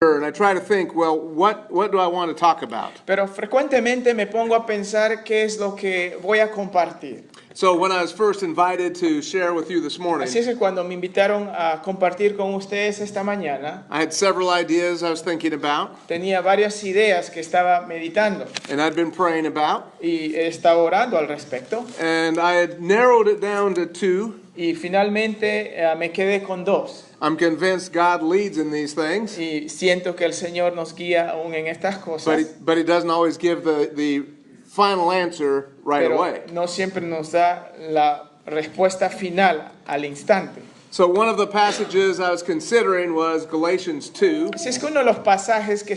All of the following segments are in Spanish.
And I try to think, well, what do I want to talk about? Pero frecuentemente me pongo a pensar qué es lo que voy a compartir. So when I was first invited to share with you this morning, Así es que cuando me invitaron a compartir con ustedes esta mañana, I had several ideas I was thinking about, tenía varias ideas que estaba meditando and I'd been praying about, y estaba orando al respecto. and I had narrowed it down to two. Y finalmente me quedé con dos. I'm convinced God leads in these things, Y siento que el Señor nos guía aún en estas cosas. but he doesn't always give the final answer right Pero away. no siempre nos da la respuesta final al instante. So one of the passages I was considering was Galatians 2. Así es que uno de los pasajes que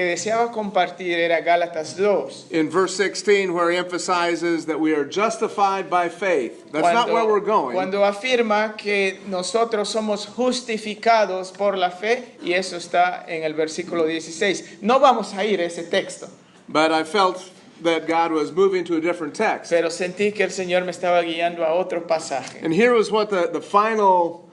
deseaba compartir era Gálatas 2. In verse 16, where he emphasizes that we are justified by faith. That's not where we're going. Cuando afirma que nosotros somos justificados por la fe, y eso está en el versículo 16. No vamos a ir a ese texto, But I felt that God was moving to a different text. pero sentí que el Señor me estaba guiando a otro pasaje. And here was what the final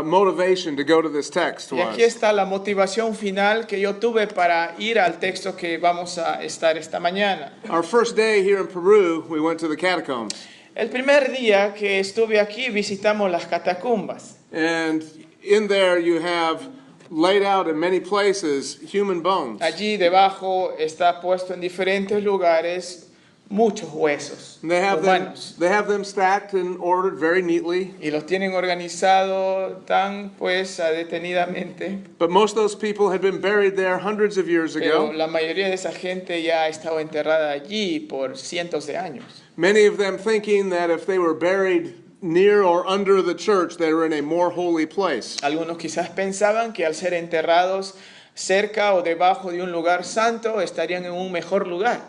motivation to go to this text Y was. aquí está la motivación final que yo tuve para ir al texto que vamos a estar esta mañana. Our first day here in Peru, we went to the catacombs. El primer día que estuve aquí visitamos las catacumbas. And in there you have laid out in many places human bones. Allí debajo está puesto en diferentes lugares muchos huesos And they humanos. have them stacked and ordered very neatly. Y los tienen organizado tan pues detenidamente. But most of those people had been buried there hundreds of years Pero ago. la mayoría de esa gente ya ha estado enterrada allí por cientos de años. Many of them thinking that if they were buried near or under the church, they were in a more holy place. Algunos quizás pensaban que al ser enterrados cerca o debajo de un lugar santo estarían en un mejor lugar.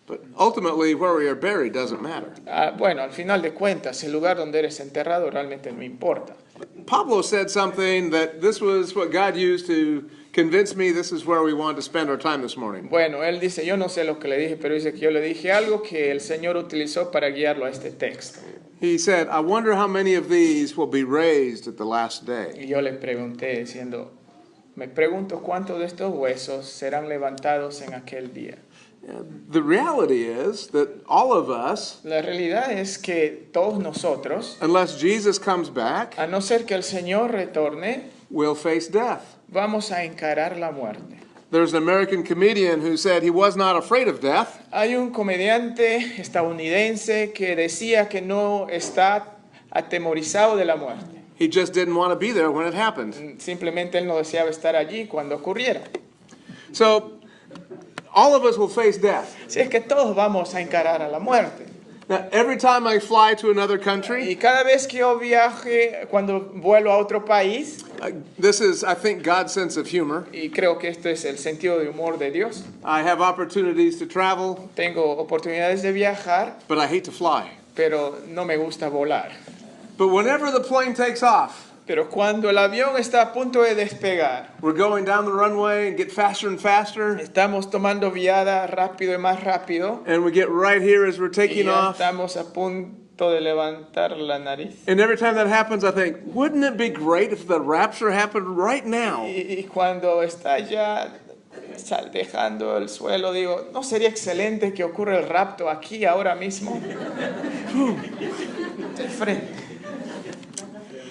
But ultimately, where we are buried doesn't matter. Bueno, al final de cuentas, el lugar donde eres enterrado realmente no importa. Pablo said something that this was what God used to convince me this is where we want to spend our time this morning. Bueno, él dice, yo no sé lo que le dije, pero dice que yo le dije algo que el Señor utilizó para guiarlo a este texto. He said, I wonder how many of these will be raised at the last day. Y yo le pregunté diciendo, me pregunto cuántos de estos huesos serán levantados en aquel día. The reality is that all of us, La realidad es que todos nosotros, unless Jesus comes back, a no ser que el Señor retorne, will face death. vamos a encarar la muerte. There's an American comedian who said he was not afraid of death. Hay un comediante estadounidense que decía que no está atemorizado de la muerte. He just didn't want to be there when it happened. Simplemente él no deseaba estar allí cuando ocurriera. So, all of us will face death. Si es que todos vamos a encarar a la muerte. Now, every time I fly to another country, Y cada vez que yo viaje, cuando vuelo a otro país, this is, I think, God's sense of humor. y creo que esto es el sentido de humor de Dios, I have opportunities to travel, tengo oportunidades de viajar, but I hate to fly. pero no me gusta volar. But whenever the plane takes off, Pero cuando el avión está a punto de despegar, we're going down the runway and get faster and faster, estamos tomando viada rápido y más rápido, and we get right here as we're y taking ya off. estamos a punto de levantar la nariz. And every time that happens, I think, wouldn't it be great if the rapture happened right now? Y cuando está ya dejando el suelo, digo, ¿no sería excelente que ocurra el rapto aquí, ahora mismo? De frente.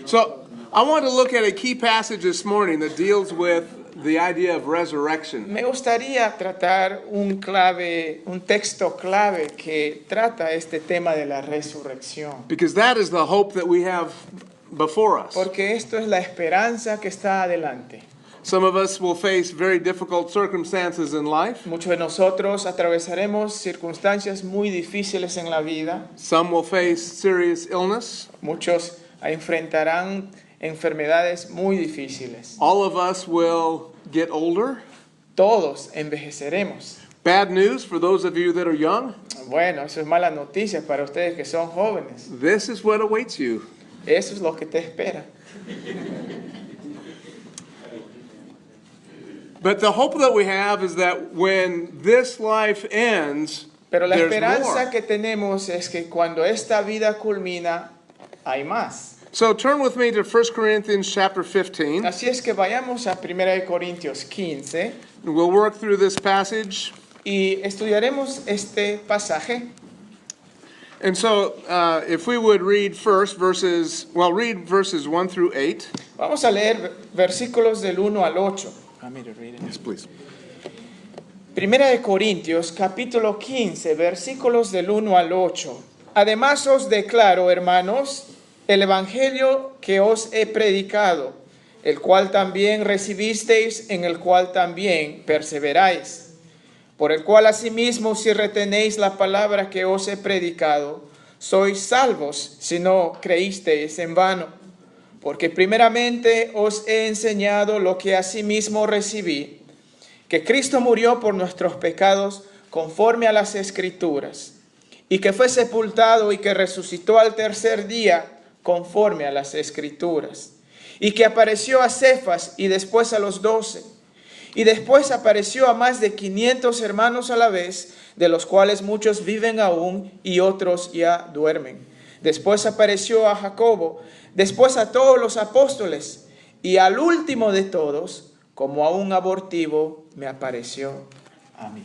So, I want to look at a key passage this morning that deals with the idea of resurrection. Me gustaría tratar un texto clave que trata este tema de la resurrección. Because that is the hope that we have before us. Porque esto es la esperanza que está adelante. Some of us will face very difficult circumstances in life. Muchos de nosotros atravesaremos circunstancias muy difíciles en la vida. Some will face serious illness. Muchos enfrentarán enfermedades muy difíciles. All of us will get older. Todos envejeceremos. Bad news for those of you that are young. Bueno, eso es mala noticia para ustedes que son jóvenes. This is what awaits you. Eso es lo que te espera. But the hope that we have is that when this life ends, Pero la there's esperanza more. que tenemos es que cuando esta vida culmina, hay más. So turn with me to 1 Corinthians chapter 15. Así es que vayamos a 1 Corintios 15 We'll work through this passage. y estudiaremos este pasaje. And so if we would read first read verses 1 through 8. Vamos a leer versículos del 1 al 8. Yes, please. 1 Corintios capítulo 15, versículos del 1 al 8. Además os declaro, hermanos, el evangelio que os he predicado, el cual también recibisteis, en el cual también perseveráis, por el cual asimismo si retenéis la palabra que os he predicado, sois salvos si no creísteis en vano. Porque primeramente os he enseñado lo que asimismo recibí, que Cristo murió por nuestros pecados conforme a las Escrituras, y que fue sepultado y que resucitó al tercer día conforme a las Escrituras, y que apareció a Cefas y después a los 12, y después apareció a más de 500 hermanos a la vez, de los cuales muchos viven aún y otros ya duermen. Después apareció a Jacobo, después a todos los apóstoles, y al último de todos, como a un abortivo, me apareció a mí.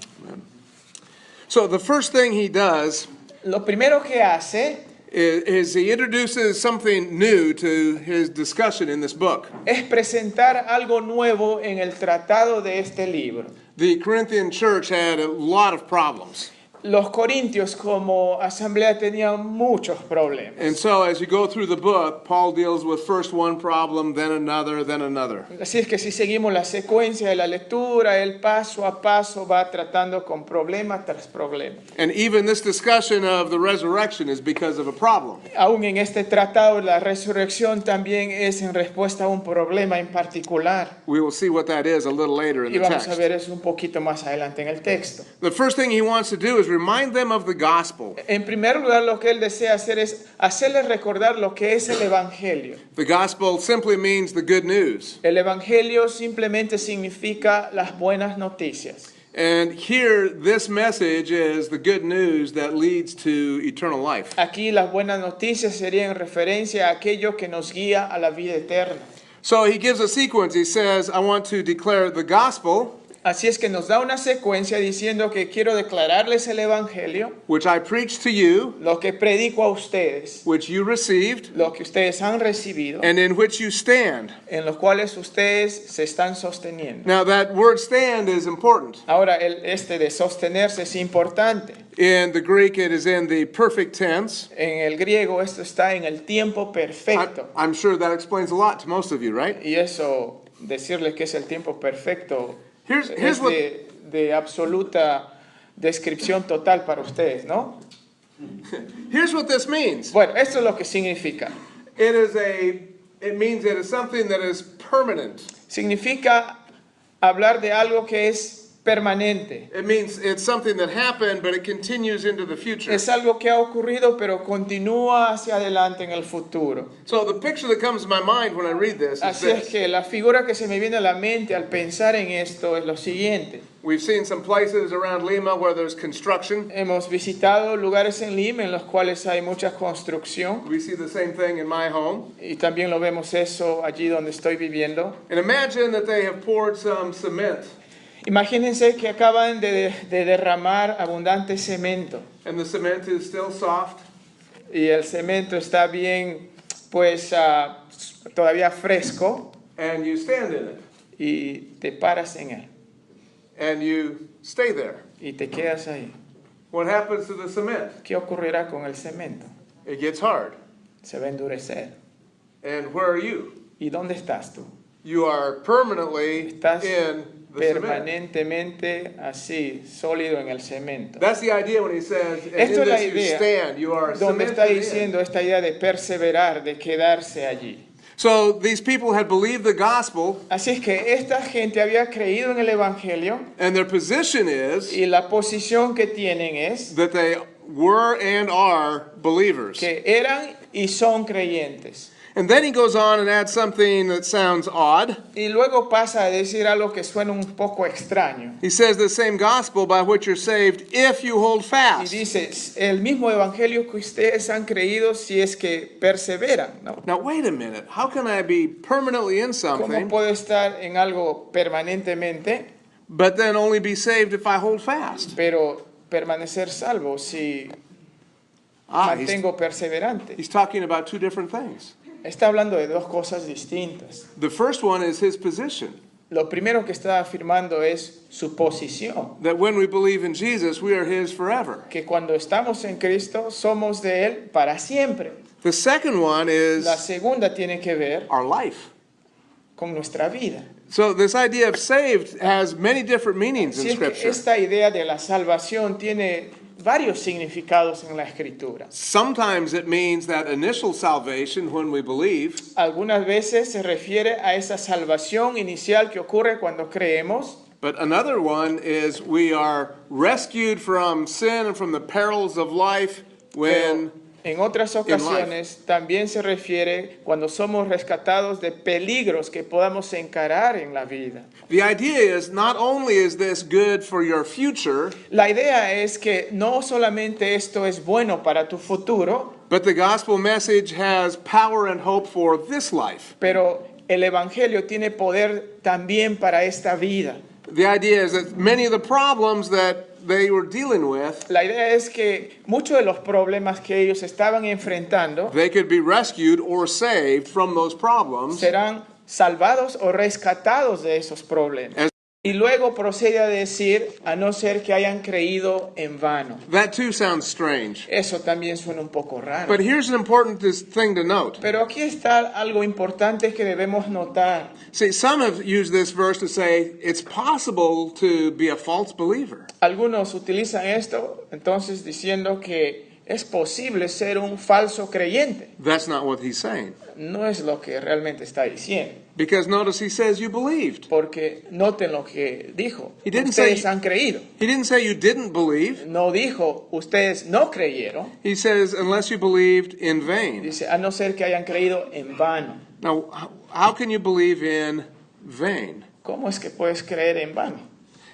So the first thing he does Lo primero que hace is he introduces something new to his discussion in this book. es presentar algo nuevo en el tratado de este libro. The Corinthian church had a lot of problems. Los corintios como asamblea tenían muchos problemas. And so as you go through the book, Paul deals with first one problem, then another, then another. Así es que si seguimos la secuencia de la lectura, él paso a paso va tratando con problema tras problema. And even this discussion of the resurrection is because of a problem. Aún en este tratado, la resurrección también es en respuesta a un problema en particular. We will see what that is a little later in Y the vamos a text. ver eso un poquito más adelante en el texto. The first thing he wants to do is remind them of the gospel. En primer lugar, lo que él desea hacer es hacerles recordar lo que es el evangelio. The gospel simply means the good news. El evangelio simplemente significa las buenas noticias. And here, this message is the good news that leads to eternal life. Aquí las buenas noticias serían en referencia a aquello que nos guía a la vida eterna. So he gives a sequence. He says, I want to declare the gospel, Así es que nos da una secuencia diciendo que quiero declararles el evangelio, which I preached to you, lo que predico a ustedes, which you received, lo que ustedes han recibido, and in which you stand. en los cuales ustedes se están sosteniendo. Now, that word stand is important. Ahora, este de sostenerse es importante. In the Greek, it is in the perfect tense. En el griego esto está en el tiempo perfecto. I'm sure that explains a lot to most of you, right? Y eso, decirles que es el tiempo perfecto, Here's es what de absoluta descripción total para ustedes, ¿no? here's what this means. Bueno, esto es lo que significa. It means it is something that is permanent. Significa hablar de algo que es permanente. It means it's something that happened, but it continues into the future. Es algo que ha ocurrido, pero continúa hacia adelante en el futuro. So the picture that comes to my mind when I read this is Así es this. que la figura que se me viene a la mente al pensar en esto es lo siguiente. We've seen some places around Lima where there's construction. Hemos visitado lugares en Lima en los cuales hay mucha construcción We see the same thing in my home. y también lo vemos eso allí donde estoy viviendo. And imagine that they have poured some cement, Imagínense que acaban de derramar abundante cemento and the cement is still soft, y el cemento está bien, pues todavía fresco and you stand in it, y te paras en él and you stay there. y te quedas ahí. What happens to the cement? ¿Qué ocurrirá con el cemento? It gets hard. Se va a endurecer. And where are you? ¿Y dónde estás tú? You are permanently Estás in the cement. permanentemente así, sólido en el cemento. That's the idea when he says, and Esto in es la this you idea stand, you are donde está cemented in. diciendo esta idea de perseverar, de quedarse allí. So these people had believed the gospel, Así es que esta gente había creído en el evangelio and their position is y la posición que tienen es that they were and are believers. que eran y son creyentes. And then he goes on and adds something that sounds odd. Y luego pasa a decir algo que suena un poco extraño. He says the same gospel by which you're saved if you hold Y fast. dice, el mismo evangelio que ustedes han creído si es que perseveran, ¿no? Now wait a minute. How can I be permanently in ¿Cómo something puedo estar en algo permanentemente, but then only be saved if I hold fast? pero permanecer salvo si Ah, mantengo perseverante? he's talking about two different things. Está hablando de dos cosas distintas. The first one is his position. Lo primero que está afirmando es su posición, That when we believe in Jesus, we are his forever. que cuando estamos en Cristo somos de Él para siempre. The second one is La segunda tiene que ver our life. con nuestra vida. So this idea of saved has many different meanings Si in es que Scripture. esta idea de la salvación tiene varios significados en la Escritura. Sometimes it means that initial salvation when we believe. Algunas veces se refiere a esa salvación inicial que ocurre cuando creemos, But another one is we are rescued from sin and from the perils of life when pero en otras ocasiones también se refiere cuando somos rescatados de peligros que podamos encarar en la vida. the idea is not only is this good for your future, La idea es que no solamente esto es bueno para tu futuro, but the gospel message has power and hope for this life. pero el Evangelio tiene poder también para esta vida. The idea is that many of the problems that they were dealing with, La idea es que muchos de los problemas que ellos estaban enfrentando they could be rescued or saved from those problems. serán salvados o rescatados de esos problemas. As- Y luego procede a decir, a no ser que hayan creído en vano. That too sounds strange. Eso también suena un poco raro. But here's an important thing to note. Pero aquí está algo importante que debemos notar. See, some have used this verse to say it's possible to be a false believer. Algunos utilizan esto entonces diciendo que es posible ser un falso creyente. That's not what he's saying. No es lo que realmente está diciendo. Because notice he says you believed. Porque noten lo que dijo. He didn't Ustedes say- han creído. He didn't say you didn't believe. No dijo, ustedes no creyeron. He says unless you believed in vain. Dice, a no ser que hayan creído en vano. Now, how can you believe in vain? ¿Cómo es que puedes creer en vano?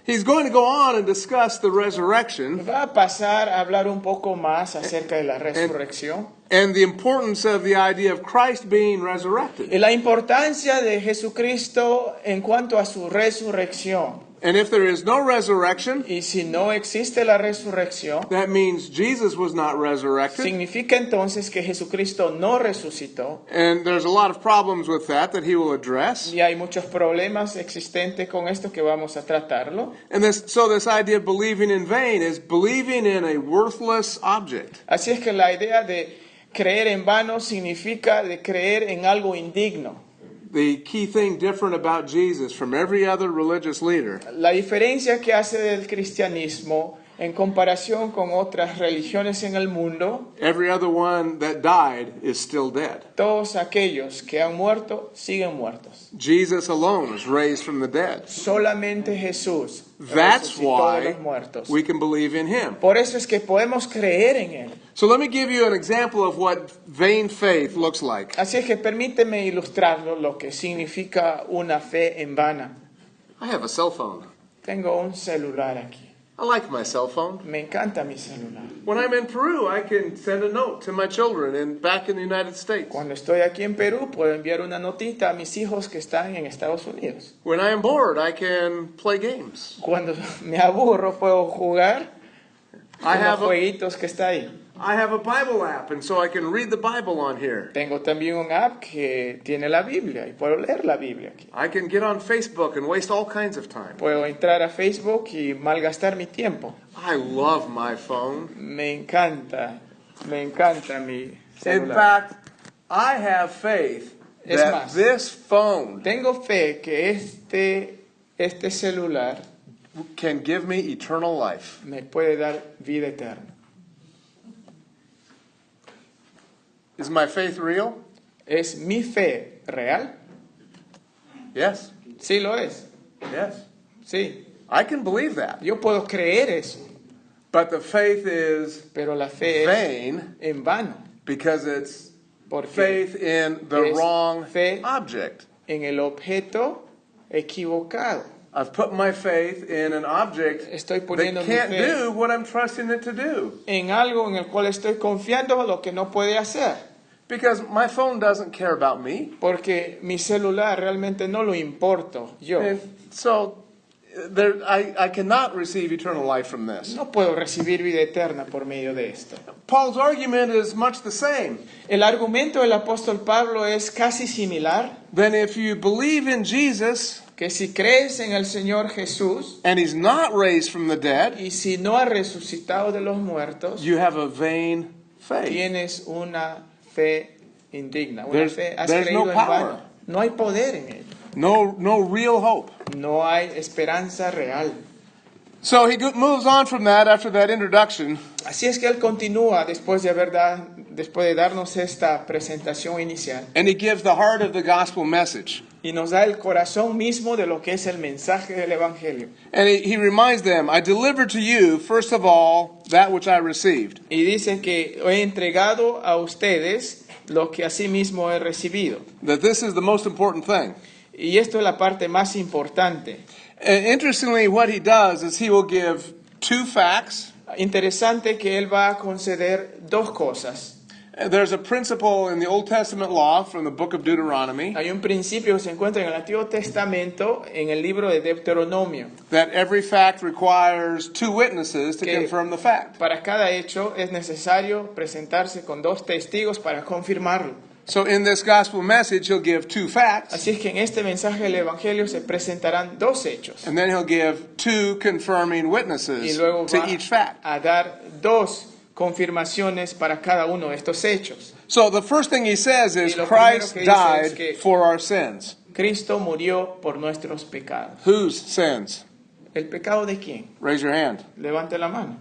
He's going to go on and discuss the resurrection Va a pasar a hablar un poco más acerca de la resurrección and the importance of the idea of Christ being resurrected. y la importancia de Jesucristo en cuanto a su resurrección. And if there is no resurrection, Y si no existe la resurrección, that means Jesus was not resurrected. significa entonces que Jesucristo no resucitó. And there's a lot of problems with that he will address. Y hay muchos problemas existentes con esto que vamos a tratarlo. And so this idea of believing in vain is believing in a worthless object. Así es que la idea de creer en vano significa de creer en algo indigno. The key thing different about Jesus from every other religious leader La diferencia que hace del cristianismo en comparación con otras religiones en el mundo, every other one that died is still dead. todos aquellos que han muerto siguen muertos. Jesus alone was raised from the dead. Solamente Jesús That's resucitó de why los muertos. we can believe in him. Por eso es que podemos creer en Él. So let me give you an example of what vain faith looks like. Así es que permíteme ilustrarlo lo que significa una fe en vana. I have a cell phone. Tengo un celular aquí. I like my cell phone. Me encanta mi celular. When I'm in Peru, I can send a note to my children back in the United States. Cuando estoy aquí en Perú, puedo enviar una notita a mis hijos que están en Estados Unidos. When I am bored, I can play games. Cuando me aburro, puedo jugar I con los have a, jueguitos que está ahí. I have a Bible app, and so I can read the Bible on here. Tengo también un app que tiene la Biblia y puedo leer la Biblia aquí. I can get on Facebook and waste all kinds of time. Puedo entrar a Facebook y malgastar mi tiempo. I love my phone. Me encanta mi In celular. fact, I have faith Es that más. this phone Tengo fe que este celular can give me eternal life. me puede dar vida eterna. Is my faith real? ¿Es mi fe real? Yes. Sí, lo es. Yes. Sí. I can believe that. Yo puedo creer eso, But the faith is pero la fe es vain en vano, because it's Porque faith in the es wrong fe object. en el objeto equivocado. I've put my faith in an object Estoy that poniendo mi can't fe do what I'm trusting it to do. en algo en el cual estoy confiando lo que no puede hacer. Because my phone doesn't care about me. Porque mi celular realmente no lo importo yo. And so I cannot receive eternal life from this. No puedo recibir vida eterna por medio de esto. Paul's argument is much the same. El argumento del apóstol Pablo es casi similar, Then if you believe in Jesus que si crees en el Señor Jesús and he's not raised from the dead, y si no ha resucitado de los muertos, you have a vain faith. tienes una fe indigna, una There's- fe, has there's creído no en power. vano. No hay poder en ello, No real hope. no hay esperanza real. So he moves on from that after that introduction. Así es que él continúa después de darnos esta presentación inicial And he gives the heart of the gospel message. y nos da el corazón mismo de lo que es el mensaje del Evangelio. And he reminds them, I delivered to you, first of all, that which I received. Y dice que he entregado a ustedes lo que asimismo he recibido. That this is the most important thing. Y esto es la parte más importante. And interestingly, what he does is he will give two facts. Interesante que él va a conceder dos cosas. There's a principle in the Old Testament law from the book of Deuteronomy Hay un principio que se encuentra en el Antiguo Testamento, en el libro de Deuteronomio. that every fact requires two witnesses to Que- confirm the fact. Para cada hecho es necesario presentarse con dos testigos para confirmarlo. So in this gospel message, he'll give two facts, Así es que en este mensaje del Evangelio se presentarán dos hechos. and then he'll give two confirming Y witnesses luego to va each fact. a dar dos confirmaciones para cada uno de estos hechos. So the first thing he says is Y lo primero Christ que dice es died que- for our sins. Cristo murió por nuestros pecados. Whose sins? ¿El pecado de quién? Raise your hand. Levante la mano.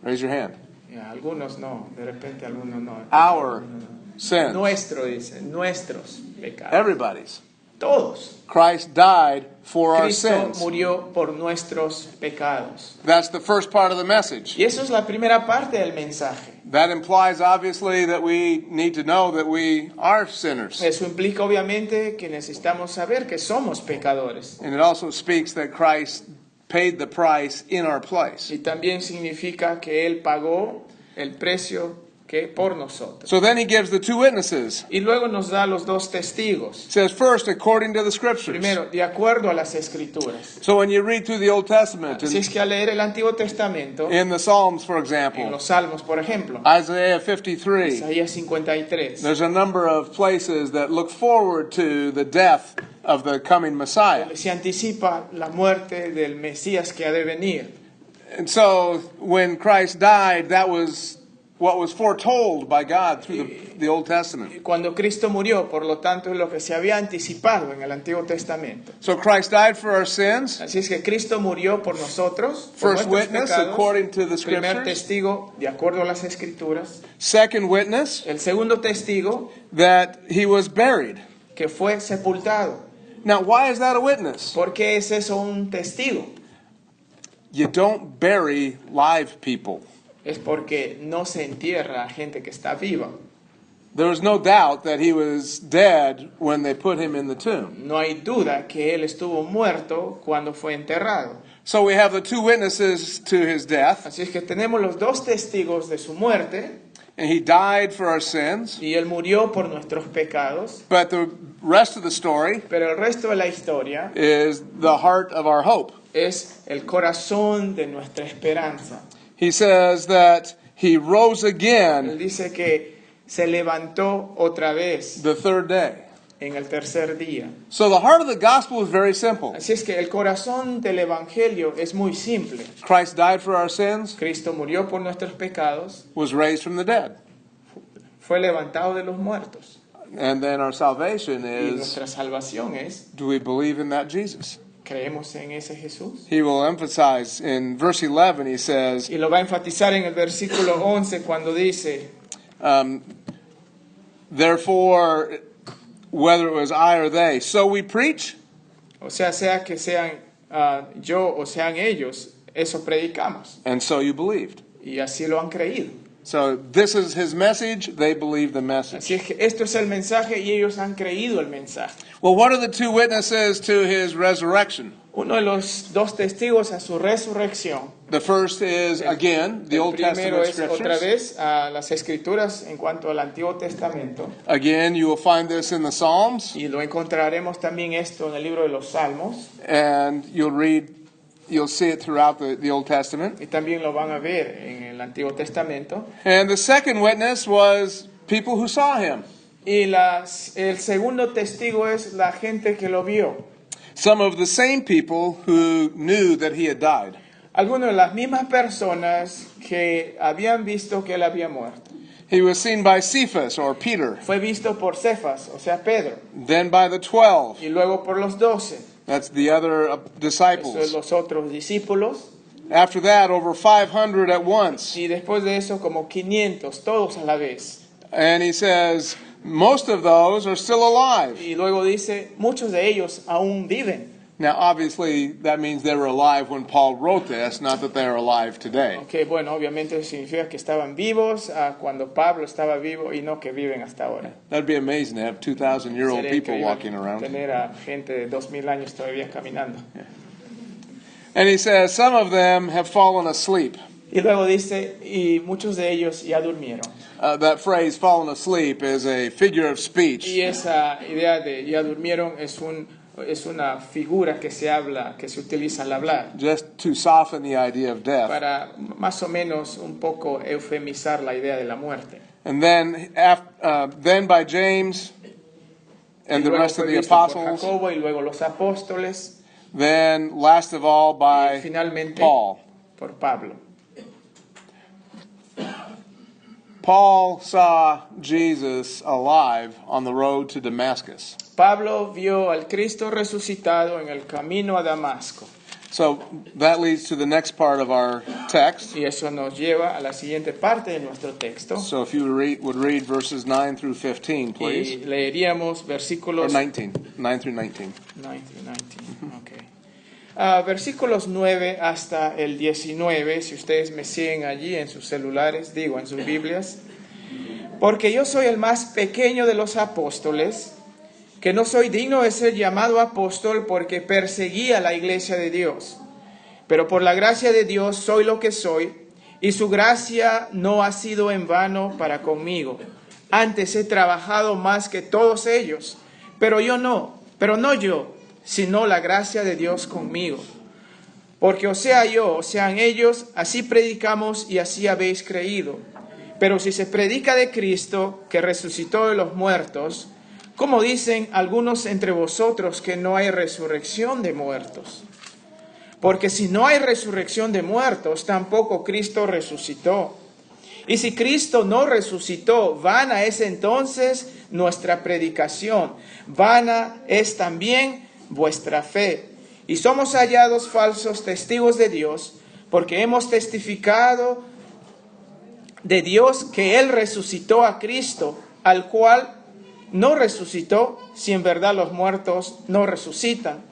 Raise your hand. Ya, algunos no, de repente algunos no. Our sins. Nuestro, dice, nuestros pecados. Everybody's. Todos. Christ died for our Cristo sins. murió por nuestros pecados. That's the first part of the message. Y eso es la primera parte del mensaje. That implies obviously that we need to know that we are sinners. Eso implica obviamente que necesitamos saber que somos pecadores. And it also speaks that Christ paid the price in our place. Y también significa que Él pagó el precio que por nosotros. So then he gives the two witnesses. Y luego nos da los dos testigos. It says first, according to the scriptures. Primero, de acuerdo a las Escrituras. So when you read through the Old Testament, Así es que al leer el Antiguo Testamento, in the Psalms, for en example, los Salmos, por ejemplo, Isaiah 53, Isaías 53, there's a number of places that look forward to the death of the coming Messiah. se anticipa la muerte del Mesías que ha de venir. And so when Christ died, that was what was foretold by God through the Old Testament. Cuando Cristo murió, por lo tanto, es lo que se había anticipado en el Antiguo Testamento. So Christ died for our sins. Así es que Cristo murió por nosotros, por First nuestros witness, pecados. according to the Primer scriptures. testigo, de acuerdo a las Escrituras. Second witness, El segundo testigo, that he was buried. que fue sepultado. Now, why is that a witness? ¿Por qué es eso un testigo? You don't bury live people. Es porque no se entierra a gente que está viva. There was no doubt that he was dead when they put him in the tomb. No hay duda que él estuvo muerto cuando fue enterrado. So we have the two witnesses to his death, Así es que tenemos los dos testigos de su muerte, and he died for our sins. y él murió por nuestros pecados, But the rest of the story pero el resto de la historia is the heart of our hope. es el corazón de nuestra esperanza. He says that he rose Él again dice que se levantó otra vez the third day. en el tercer día. So the heart of the gospel is very simple. Así es que el corazón del Evangelio es muy simple. Christ died for our sins, Cristo murió por nuestros pecados, was raised from the dead. fue levantado de los muertos. And then our salvation Y is, nuestra salvación es, do we believe in that Jesus? ¿creemos en ese Jesús? He will emphasize in verse 11, he says, Y lo va a enfatizar en el versículo 11 cuando dice, therefore, whether it was I or they, so we preach, o sea que sean yo o sean ellos, eso predicamos. and so you believed. Y así lo han creído. So this is his message. They believe the message. Así es que esto es el mensaje y ellos han creído el mensaje. Well, what are the two witnesses to his resurrection? Uno de los dos testigos a su resurrección. The first is, again, the El Old primero Testament es otra scriptures. vez a las escrituras en cuanto al Antiguo Testamento. Again, you will find this in the Psalms, Y lo encontraremos también esto en el libro de los Salmos. and you'll see it throughout the Old Testament. Y también lo van a ver en el Antiguo Testamento. And the second witness was people who saw him. Y el segundo testigo es la gente que lo vio. Some of the same people who knew that he had died. Algunas de las mismas personas que habían visto que él había muerto. He was seen by Cephas, or Peter, Fue visto por Cefas, o sea, Pedro. then by the 12. Y luego por los 12. That's the other Eso es disciples. los otros discípulos. After that, over 500 at once. Y después de eso, como 500, todos a la vez. And he says, most of those are still alive. Y luego dice, muchos de ellos aún viven. Now, obviously, that means they were alive when Paul wrote this, not that they are alive today. Ok, bueno, obviamente eso significa que estaban vivos cuando Pablo estaba vivo y no que viven hasta ahora. That'd be amazing to have 2,000-year-old Sería people increíble walking around. tener a gente de 2000 años todavía caminando. And he says, some of them have fallen asleep. Y luego dice, y muchos de ellos ya durmieron. That phrase, fallen asleep, is a figure of speech. Y esa idea de ya durmieron es una figura que se utiliza al hablar. Just to soften the idea of death. Para más o menos un poco eufemizar la idea de la muerte. And then, then by James and Y the luego rest of fue the visto por apostles. Jacobo y luego los apóstoles. Then, last of all, Y by finalmente Paul. por Pablo. Paul saw Jesus alive on the road to Damascus. Pablo vio al Cristo resucitado en el camino a Damasco. So that leads to the next part of our text. Y eso nos lleva a la siguiente parte de nuestro texto. So if you would read verses 9 through 15, please. Y leeríamos Or versículos 19. 9 through 19. 19. Okay. Versículos 9 hasta el 19, si ustedes me siguen allí en sus celulares, digo, en sus Biblias. Porque yo soy el más pequeño de los apóstoles, que no soy digno de ser llamado apóstol porque perseguía la iglesia de Dios. Pero por la gracia de Dios soy lo que soy, y su gracia no ha sido en vano para conmigo. Antes he trabajado más que todos ellos, pero no yo, sino la gracia de Dios conmigo. Porque o sea yo, o sean ellos, así predicamos y así habéis creído. Pero si se predica de Cristo, que resucitó de los muertos, ¿cómo dicen algunos entre vosotros que no hay resurrección de muertos? Porque si no hay resurrección de muertos, tampoco Cristo resucitó. Y si Cristo no resucitó, vana es entonces nuestra predicación, vana es también vuestra fe. Y somos hallados falsos testigos de Dios, porque hemos testificado de Dios que Él resucitó a Cristo, al cual no resucitó, si en verdad los muertos no resucitan.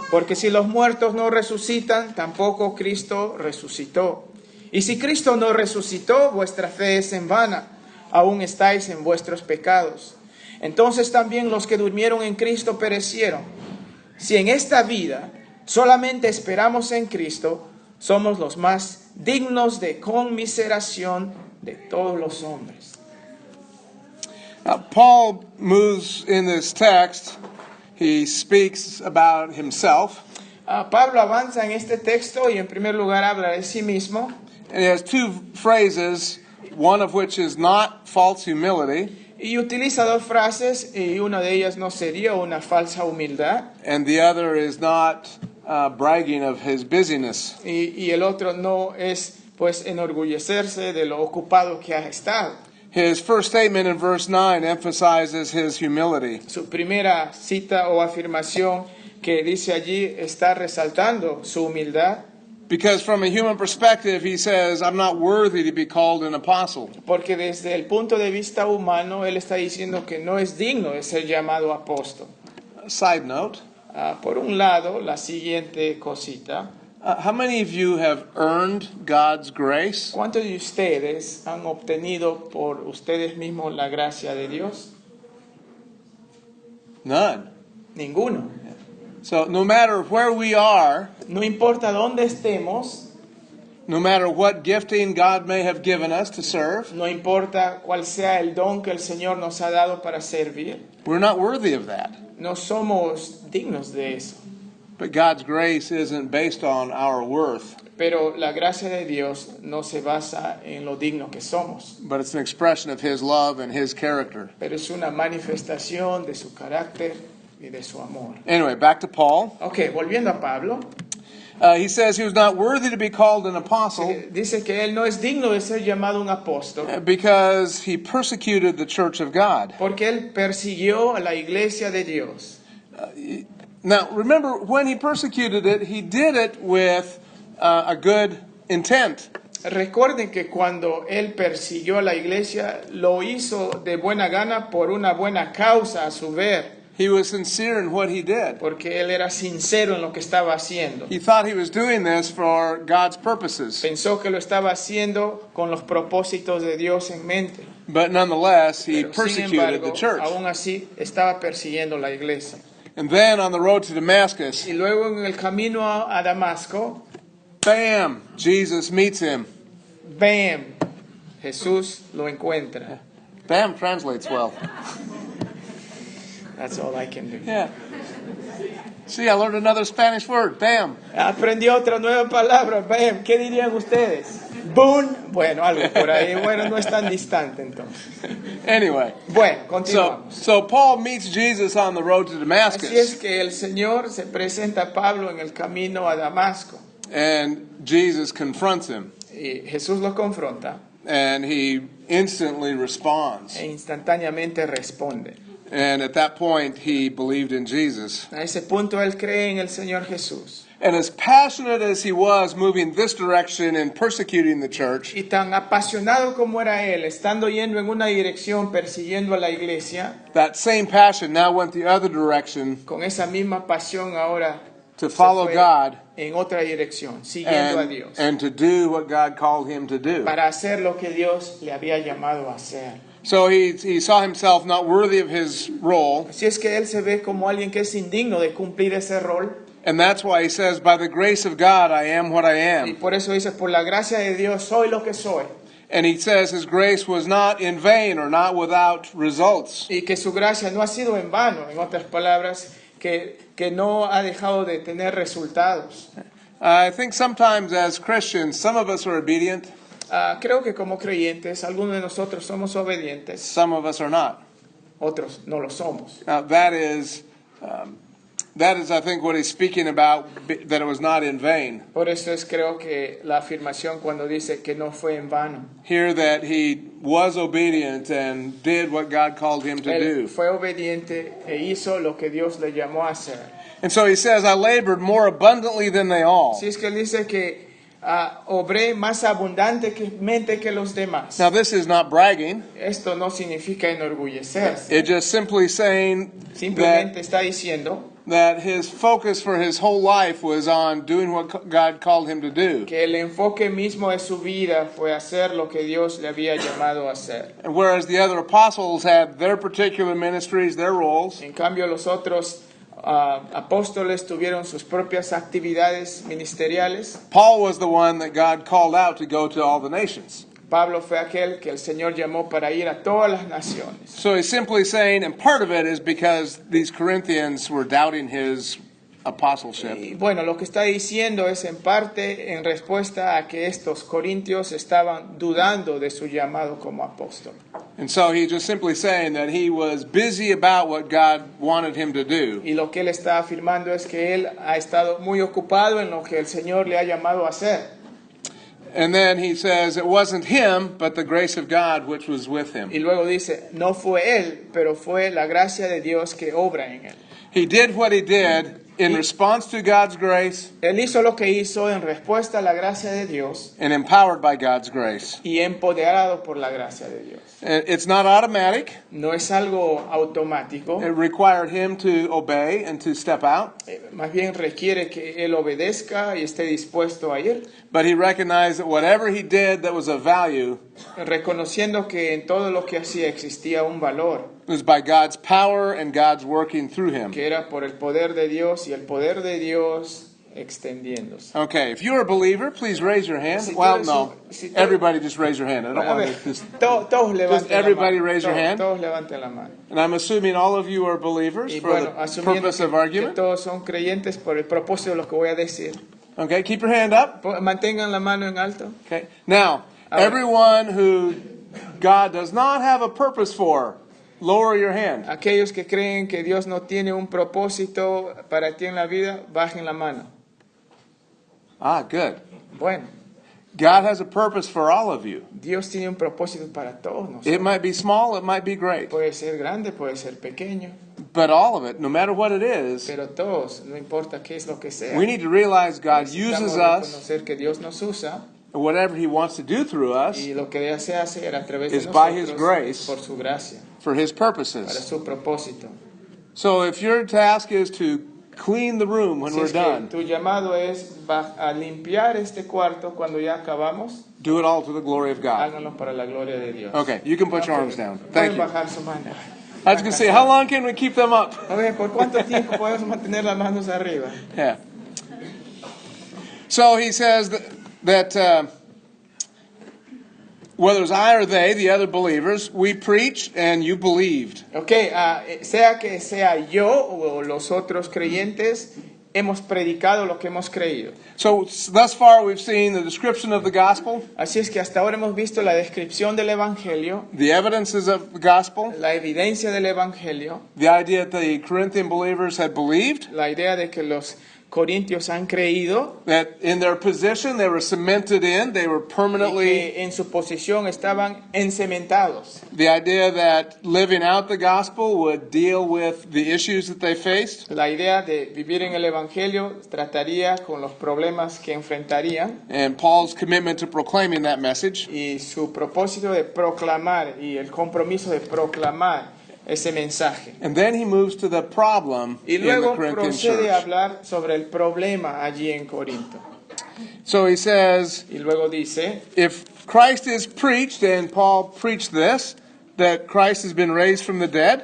Porque si los muertos no resucitan, tampoco Cristo resucitó. Y si Cristo no resucitó, vuestra fe es en vana, aún estáis en vuestros pecados. Entonces también los que durmieron en Cristo perecieron. Si en esta vida solamente esperamos en Cristo, somos los más dignos de conmiseración de todos los hombres. Paul moves in this text. He speaks about himself. Pablo avanza en este texto y en primer lugar habla de sí mismo. And he has two phrases, one of which is not false humility, Y utiliza dos frases y una de ellas no sería una falsa humildad. and the other is not bragging of his busyness. Y el otro no es pues enorgullecerse de lo ocupado que ha estado. His first statement in verse 9 emphasizes his humility. Su primera cita o afirmación que dice allí está resaltando su humildad. Because from a human perspective, he says, I'm not worthy to be called an apostle. Porque desde el punto de vista humano, él está diciendo que no es digno de ser llamado apóstol. Side note, Por un lado, la siguiente cosita. How many of you have earned God's grace? ¿Cuántos de ustedes han obtenido por ustedes mismos la gracia de Dios? None. Ninguno. So no matter where we are, No importa dónde estemos, no matter what gifting God may have given us to serve, no importa cuál sea el don que el Señor nos ha dado para servir, we're not worthy of that. no somos dignos de eso. But God's grace isn't based on our worth, Pero la gracia de Dios no se basa en lo digno que somos, but it's an expression of His love and His character. pero es una manifestación de su carácter y de su amor. Anyway, back to Paul. Ok, volviendo a Pablo, He says he was not worthy to be called an apostle dice que él no es digno de ser llamado un apóstol because he persecuted the church of God. porque él persiguió a la iglesia de Dios. Now, remember, when he persecuted it, he did it with a good intent. Recuerden que cuando él persiguió a la iglesia, lo hizo de buena gana por una buena causa a su ver, He was sincere in what he did. porque él era sincero en lo que estaba haciendo. He thought he was doing this for God's purposes. Pensó que lo estaba haciendo con los propósitos de Dios en mente. But nonetheless, he Pero, sin persecuted embargo, the church. aún así estaba persiguiendo la iglesia. And then on the road to Damascus, Y luego en el camino a Damasco, bam, Jesus meets him. ¡bam! Jesús lo encuentra. Bam translates well. That's all I can do. Yeah. See, I learned another Spanish word. Bam. Aprendió otra nueva palabra. ¡Bam! ¿Qué dirían ustedes? ¡Boom! Bueno, algo por ahí. Bueno, no es tan distante entonces. Anyway, Bueno, so, continuamos. so Paul meets Jesus on the road to Así es Damascus. que el Señor se presenta a Pablo en el camino a Damasco. And Jesus confronts him. Y Jesús lo confronta And he instantly responds. e instantáneamente responde. And at that point, he believed in Jesus. A ese punto él cree en el Señor Jesús. And as passionate as he was moving this direction and persecuting the church, Y tan apasionado como era él, estando yendo en una dirección persiguiendo a la iglesia, that same passion now went the other direction con esa misma pasión ahora to se follow fue God en otra dirección, siguiendo a Dios, and to do what God called him to do. para hacer lo que Dios le había llamado a hacer. So he saw himself not worthy of his role, Así es que él se ve como alguien que es indigno de cumplir ese rol, and that's why he says, by the grace of God, I am what I y am. por eso dice, por la gracia de Dios soy lo que soy, And he says his grace was not in vain or not without results. y que su gracia no ha sido en vano, en otras palabras, que no ha dejado de tener resultados. I think sometimes as Christians, some of us are obedient, Creo que como creyentes, algunos de nosotros somos obedientes, some of us are not. otros no lo somos. Now that is, I think, what he's speaking about, that it was not in vain. Por eso es creo que la afirmación cuando dice que no fue en vano. Here that he was obedient and did what God called him to Él do. fue obediente e hizo lo que Dios le llamó a hacer. And so he says, I labored more abundantly than they all. Así es que él dice que obré más abundantemente que los demás. Now this is not bragging. Esto no significa enorgullecerse. It's just simply saying Simplemente está diciendo that his focus for his whole life was on doing what God called him to do. que el enfoque mismo de su vida fue hacer lo que Dios le había llamado a hacer. And whereas the other apostles had their particular ministries, their roles, En cambio, los otros apóstoles tuvieron sus propias actividades ministeriales. Paul was the one that God called out to go to all the nations. Pablo fue aquel que el Señor llamó para ir a todas las naciones. So he's simply saying, and part of it is because these Corinthians were doubting his apostleship. Y bueno, lo que está diciendo es en parte en respuesta a que estos corintios estaban dudando de su llamado como apóstol. And so he's just simply saying that he was busy about what God wanted him to do. Y lo que él está afirmando es que él ha estado muy ocupado en lo que el Señor le ha llamado a hacer. And then he says it wasn't him, but the grace of God which was with him. Y luego dice, no fue él, pero fue la gracia de Dios que obra en él. He did what he did in response to God's grace Él hizo lo que hizo en respuesta a la gracia de Dios and empowered by God's grace. y empoderado por la gracia de Dios. It's not automatic. No es algo automático, It required him to obey and to step out, más bien requiere que Él obedezca y esté dispuesto a ir, but he recognized that whatever he did that was of value reconociendo que en todo lo que hacía existía un valor, was by God's power and God's working through him. que era por el poder de Dios y el poder de Dios extendiéndose. Okay, if you're a believer, please raise your hand. Si tú Well, eres no, si tú- everybody just raise your hand. I don't A want ver, to just, todos levanten everybody la mano. raise your hand. Todos levanten la mano. and I'm assuming all of you are believers Y for bueno, the asumiendo purpose of que argument. todos son creyentes por el propósito de lo que voy a decir, Okay, keep your hand up. mantengan la mano en alto. Okay, now, Ahora. everyone who God does not have a purpose for, lower your hand. Aquellos que creen que Dios no tiene un propósito para ti en la vida, bajen la mano. Ah, good. Bueno, God has a purpose for all of you. Dios tiene un propósito para todos nosotros. It might be small, it might be great, Puede ser grande, puede ser pequeño, but all of it, no matter what it is, pero todos, no importa qué es lo que sea. we need to realize God Necesitamos uses us, reconocer que Dios nos usa and whatever He wants to do through us, y lo que desea hacer a través de is by nosotros His grace. es por su gracia, for His para purposes. su propósito. So if your task is to clean the room when Si we're es que done, tu llamado es a limpiar este cuarto cuando ya acabamos, do it all to the glory of God. háganlo para la gloria de Dios. Okay, you can put your arms down. Thank Pueden you. bajar su mano. I was going to say, how long can we keep them up? A ver, ¿por cuánto tiempo podemos mantener las manos arriba? Yeah. So he says that whether it's I or they, the other believers, we preached and you believed. Ok, sea que sea yo o los otros creyentes, hemos predicado lo que hemos creído. So thus far we've seen the description of the gospel, Así es que hasta ahora hemos visto la descripción del Evangelio, the evidences of the gospel, la evidencia del Evangelio, the idea that the Corinthian believers had believed, la idea de que los corintios han creído, that in their position they were cemented in, they were y permanently, que en su posición estaban encementados. the idea that living out the gospel would deal with the issues that they faced, La idea de vivir en el Evangelio trataría con los problemas que enfrentarían and Paul's commitment to proclaiming that message. y su propósito de proclamar y el compromiso de proclamar ese mensaje. And then he moves to the problem Y in the luego Corinthian procede a church. hablar sobre el problema allí en Corinto. So he says, Y luego dice, if Christ is preached, and Paul preached this, that Christ has been raised from the dead,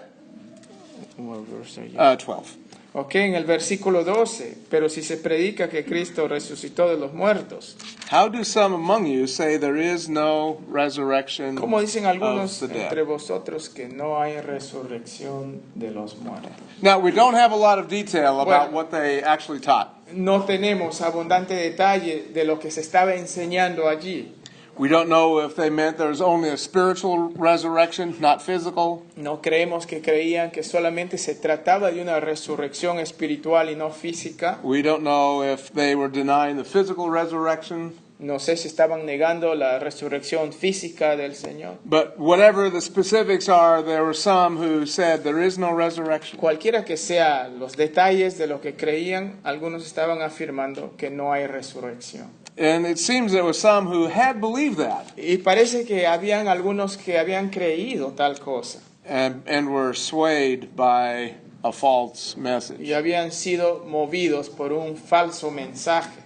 12. ok, en el versículo 12, pero si se predica que Cristo resucitó de los muertos, How do some among you say there is no resurrection ¿cómo dicen algunos of the entre dead? vosotros que no hay resurrección de los muertos? Now, we don't have a lot of detail about Bueno. what they actually taught. No tenemos abundante detalle de lo que se estaba enseñando allí. We don't know if they meant there was only a spiritual resurrection, not physical. No creemos que creían que solamente se trataba de una resurrección espiritual y no física. We don't know if they were denying the physical resurrection. No sé si estaban negando la resurrección física del Señor. But whatever the specifics are, there were some who said there is no resurrection. Cualquiera que sea los detalles de lo que creían, algunos estaban afirmando que no hay resurrección. And it seems there were some who had believed that Y parece que habían algunos que habían creído tal cosa and were swayed by a false message. y habían sido movidos por un falso mensaje.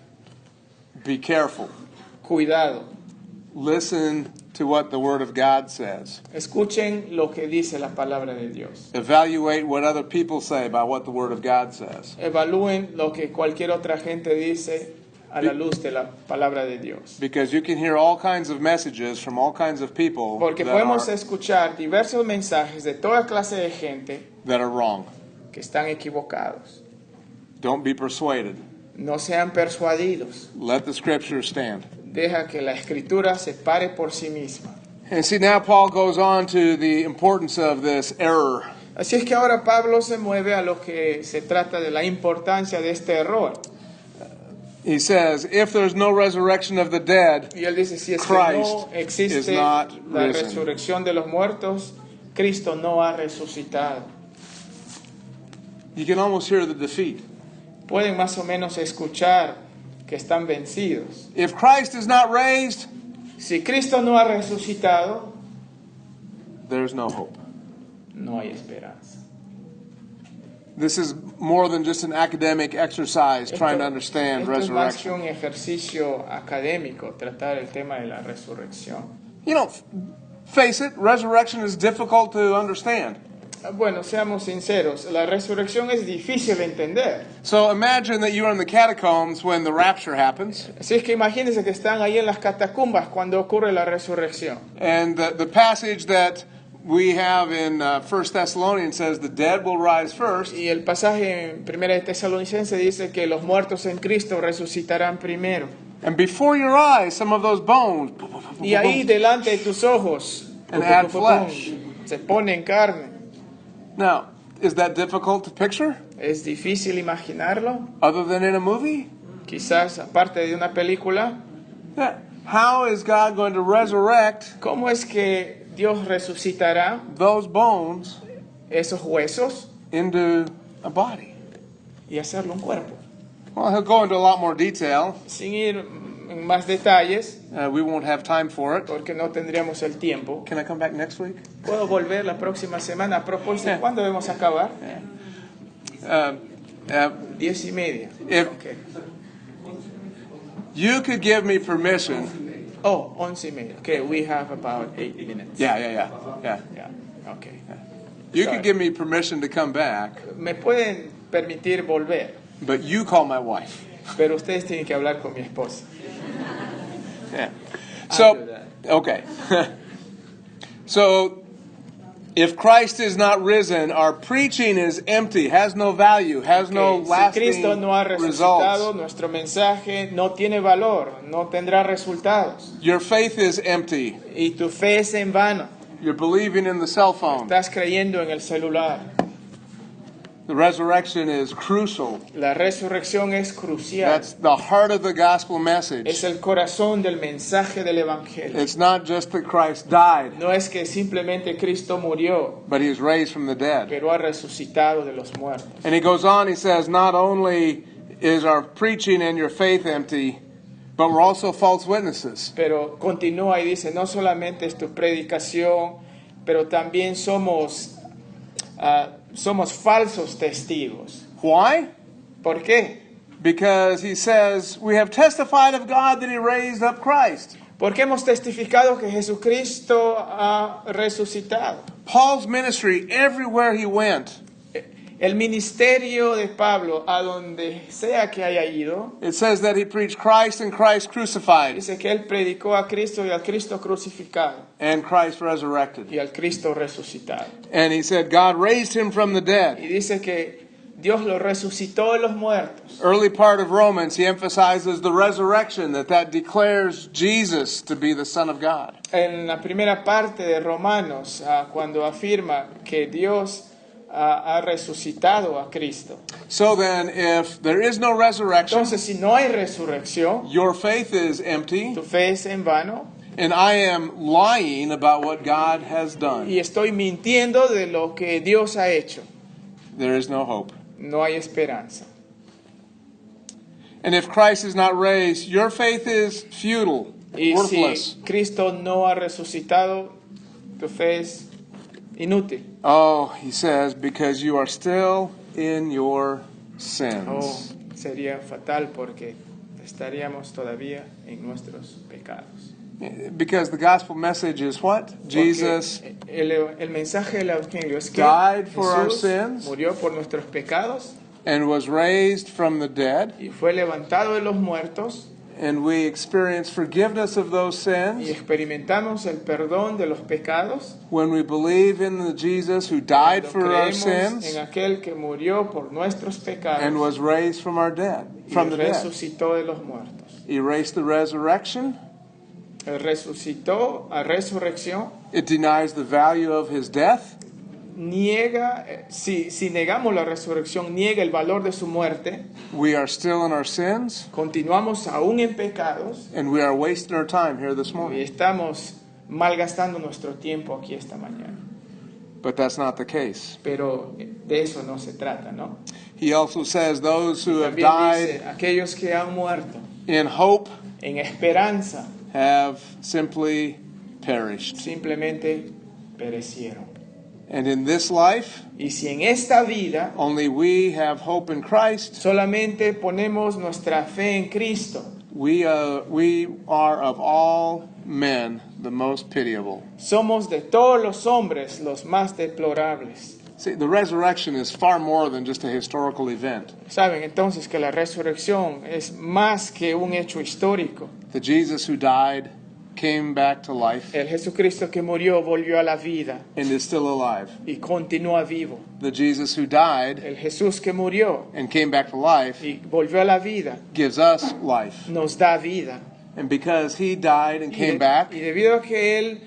Be careful. Cuidado, Listen to what the Word of God says. escuchen lo que dice la palabra de Dios. Evaluate what other people say about what the Word of God says. Evalúen lo que cualquier otra gente dice a la luz de la palabra de Dios. Because you can hear all kinds of messages from all kinds of people Porque podemos escuchar diversos mensajes de toda clase de gente that are wrong. que están equivocados. Don't be persuaded. No sean persuadidos. Let the Scripture stand. Deja que la escritura se pare por sí misma. And see, now Paul goes on to the importance of this error. Así es que ahora Pablo se mueve a lo que se trata de la importancia de este error. He says, if there's no resurrection of the dead, Y él dice, si es que Christ no is existe not la risen. resurrección de los muertos, Cristo no ha resucitado. you can almost hear the defeat. pueden más o menos escuchar que están vencidos. If Christ is not raised, Si Cristo no ha resucitado, there's no hope. no hay esperanza. This is more than just an academic exercise trying to understand Esto es más que resurrection. un ejercicio académico, tratar el tema de la resurrección. You know, face it, resurrection is difficult to understand. Bueno, seamos sinceros, la resurrección es difícil de entender. So imagine that you are in the catacombs when the rapture happens, Así es que imagínense que están ahí en las catacumbas cuando ocurre la resurrección. and the passage that we have in 1 Thessalonians says the dead will rise first, Y el pasaje en 1 de Tesalonicenses dice que los muertos en Cristo resucitarán primero. and before your eyes, some of those bones Y ahí delante de tus ojos And add flesh. se pone en carne. Now, is that difficult to picture? ¿Es difícil imaginarlo? Other than in a movie? Quizás aparte de una película. Yeah. How is God going to resurrect ¿Cómo es que Dios resucitará those bones esos huesos into a body? y hacerlo un cuerpo? Well, he'll go into a lot more detail. Sin ir en más detalles, We won't have time for it. porque no tendríamos el tiempo. Can I come back next week? ¿Puedo volver la próxima semana? A propósito, Yeah. ¿cuándo debemos acabar? 10:30. If Ok. you could give me permission. Oh, 11:30. Okay, we have about 8 minutes. Yeah. Yeah, okay. You Sorry. could give me permission to come back, Me pueden permitir volver, but you call my wife. pero ustedes tienen que hablar con mi esposa. Yeah. I'll So, do that. okay. So, if Christ is not risen, our preaching is empty, has no value, has no Ok, si lasting Cristo no ha resucitado, results. nuestro mensaje no tiene valor, no tendrá resultados. Your faith is empty. Y tu fe es en vano. You're believing in the cell phone. Estás creyendo en el celular. The resurrection is crucial. La resurrección es crucial. That's the heart of the gospel Es message. el corazón del mensaje del Evangelio. It's not just that Christ died, No es que simplemente Cristo murió, but he was raised from the dead. pero ha resucitado de los muertos. And he goes on, he says, not only is our preaching and your faith empty, but we're also false witnesses. Pero continúa y dice, no solamente es tu predicación, pero también somos falsos testigos. Why? ¿Por qué? Because he says, we have testified of God that he raised up Christ. Porque hemos testificado que Jesucristo ha resucitado. Paul's ministry, everywhere he went, El ministerio de Pablo, a donde sea que haya ido, it says that he preached Christ and Christ crucified dice que él predicó a Cristo y al Cristo crucificado and Christ resurrected. y al Cristo resucitado. And he said God raised him from the dead. Y dice que Dios lo resucitó de los muertos. Early part of Romans, he emphasizes the resurrection, that declares Jesus to be the Son of God. En la primera parte de Romanos, cuando afirma que Dios ha resucitado a Cristo. So then, if there is no resurrection, Entonces, si no hay resurrección, your faith is empty, tu fe es en vano and I am lying about what God has done. y estoy mintiendo de lo que Dios ha hecho. There is no hope. No hay esperanza. And if Christ is not raised, your faith is futile, Y worthless. si Cristo no ha resucitado, tu fe es inútil. Oh, he says, because you are still in your sins. Oh, sería fatal porque estaríamos todavía en nuestros pecados. Because the gospel message is what? Jesus Porque el mensaje del Evangelio es que died for our Jesús sins murió por nuestros pecados and was raised from the dead, y fue levantado de los muertos and we experience forgiveness of those y sins experimentamos el perdón de los pecados when we believe in the Jesus who died cuando for our creemos sins en aquel que murió por nuestros pecados and was raised from our dead, y from the dead. resucitó de los muertos. Erase the resurrection. Él resucitó a resurrección, It denies the value of his death. niega, si negamos la resurrección, niega el valor de su muerte, We are still in our sins, continuamos aún en pecados and we are wasting our time here this y morning. estamos malgastando nuestro tiempo aquí esta mañana. But that's not the case. pero de eso no se trata, ¿no? He also says those who have También dice, died aquellos que han muerto in hope en esperanza have simply perished. simplemente perecieron. And in this life, Y si en esta vida only we have hope in Christ, solamente ponemos nuestra fe en Cristo, we are of all men the most pitiable. somos de todos los hombres los más deplorables. See, the resurrection is far more than just a historical event. Saben entonces que la resurrección es más que un hecho histórico. The Jesus who died came back to life El Jesucristo que murió volvió a la vida and is still alive. y continúa vivo. The Jesus who died El Jesús que murió and came back to life y volvió a la vida gives us life. nos da vida. And because he died and came Y back, debido a que Él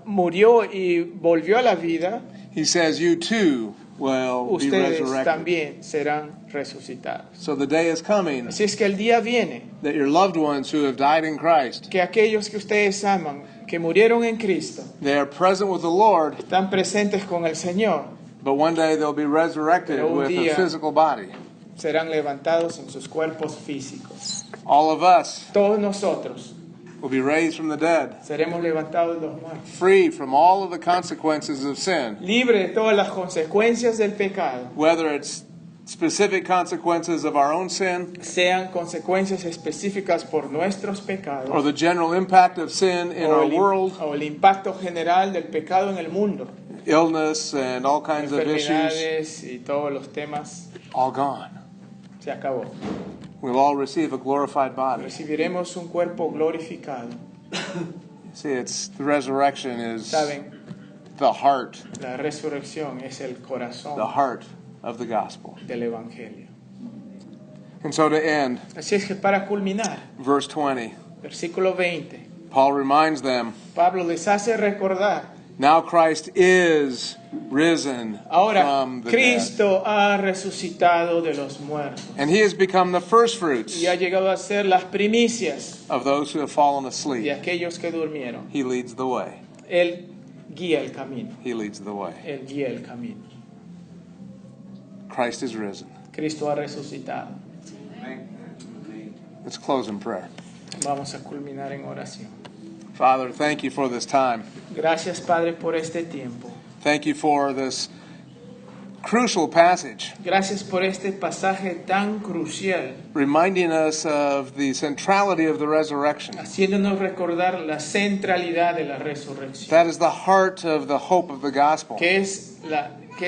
murió y volvió a la vida, he says you too will be ustedes resurrected. también serán resucitados. So the day is coming Así es que el día viene that your loved ones who have died in Christ, que aquellos que ustedes aman, que murieron en Cristo, they are present with the Lord, están presentes con el Señor, but one day they'll be resurrected Pero un with a día- physical body. serán levantados en sus cuerpos físicos. All of us Todos nosotros will be raised from the dead, seremos levantados de los muertos, free from all of the consequences of sin, libre de todas las consecuencias del pecado, whether it's specific consequences of our own sin sean consecuencias específicas por nuestros or pecados the general impact of sin in our world, o el impacto general del pecado en el mundo, illness and all kinds of issues, enfermedades y todos los temas. all gone. Se acabó. We'll all receive a glorified body. Recibiremos un cuerpo glorificado. See, it's the resurrection is Saben, the heart la resurrección es el corazón of the gospel. del evangelio. And so to end, Así es que para culminar, verse 20, versículo 20, Paul reminds them, Pablo les hace recordar, now Christ is risen ahora from the dead. Cristo ha resucitado de los muertos And he has become the first fruits y ha llegado a ser las primicias of those who have fallen de asleep. aquellos que durmieron. He leads the way. Él guía el camino. He leads the way. Él guía el camino. Christ is risen. Cristo ha resucitado. Let's close in prayer. Vamos a culminar en oración. Father, thank you for this time. Gracias, Padre, por este tiempo. Thank you for this crucial passage, Gracias por este pasaje tan crucial, reminding us of the centrality of the resurrection. haciéndonos recordar la centralidad de la resurrección, That is the heart of the hope of the gospel. que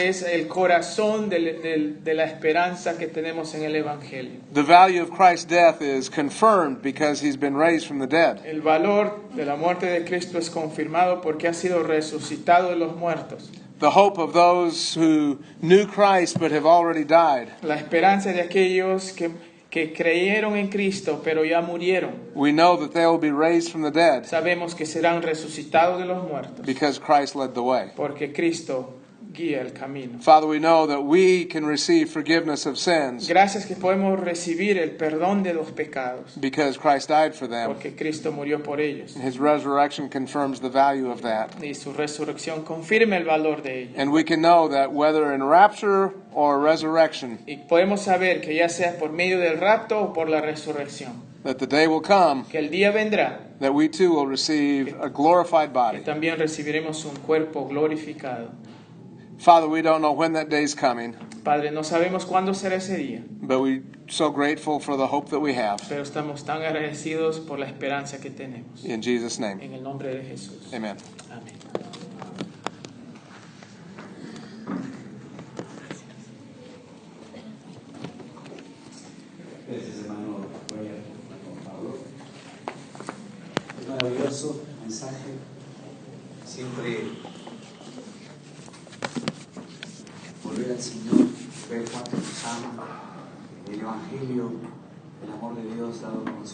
es el corazón de la esperanza que tenemos en el Evangelio. The value of Christ's death is confirmed because he's been raised from the dead. El valor de la muerte de Cristo es confirmado porque ha sido resucitado de los muertos. The hope of those who knew Christ but have already died. La esperanza de aquellos que creyeron en Cristo pero ya murieron. We know that they will be raised from the dead Sabemos que serán resucitados de los muertos because Christ led the way. porque Cristo guía el camino. Father, we know that we can receive forgiveness of sins Gracias que podemos recibir el perdón de los pecados because Christ died for them. porque Cristo murió por ellos And his resurrection confirms the value of that. y su resurrección confirma el valor de ellos. And we can know that whether in rapture or resurrection, Y podemos saber que ya sea por medio del rapto o por la resurrección, that the day will come que el día vendrá that we too will receive a glorified que body. también recibiremos un cuerpo glorificado. Father, we don't know when that day's coming, Padre, no sabemos cuándo será ese día, but we're so grateful for the hope that we have. pero estamos tan agradecidos por la esperanza que tenemos. In Jesus' name, En el nombre de Jesús. amen. Amén. Gracias, hermano Roger, por Pablo. Es maravilloso mensaje. Siempre volver al Señor, ver cuánto nos ama, el Evangelio, el amor de Dios dado a conocer.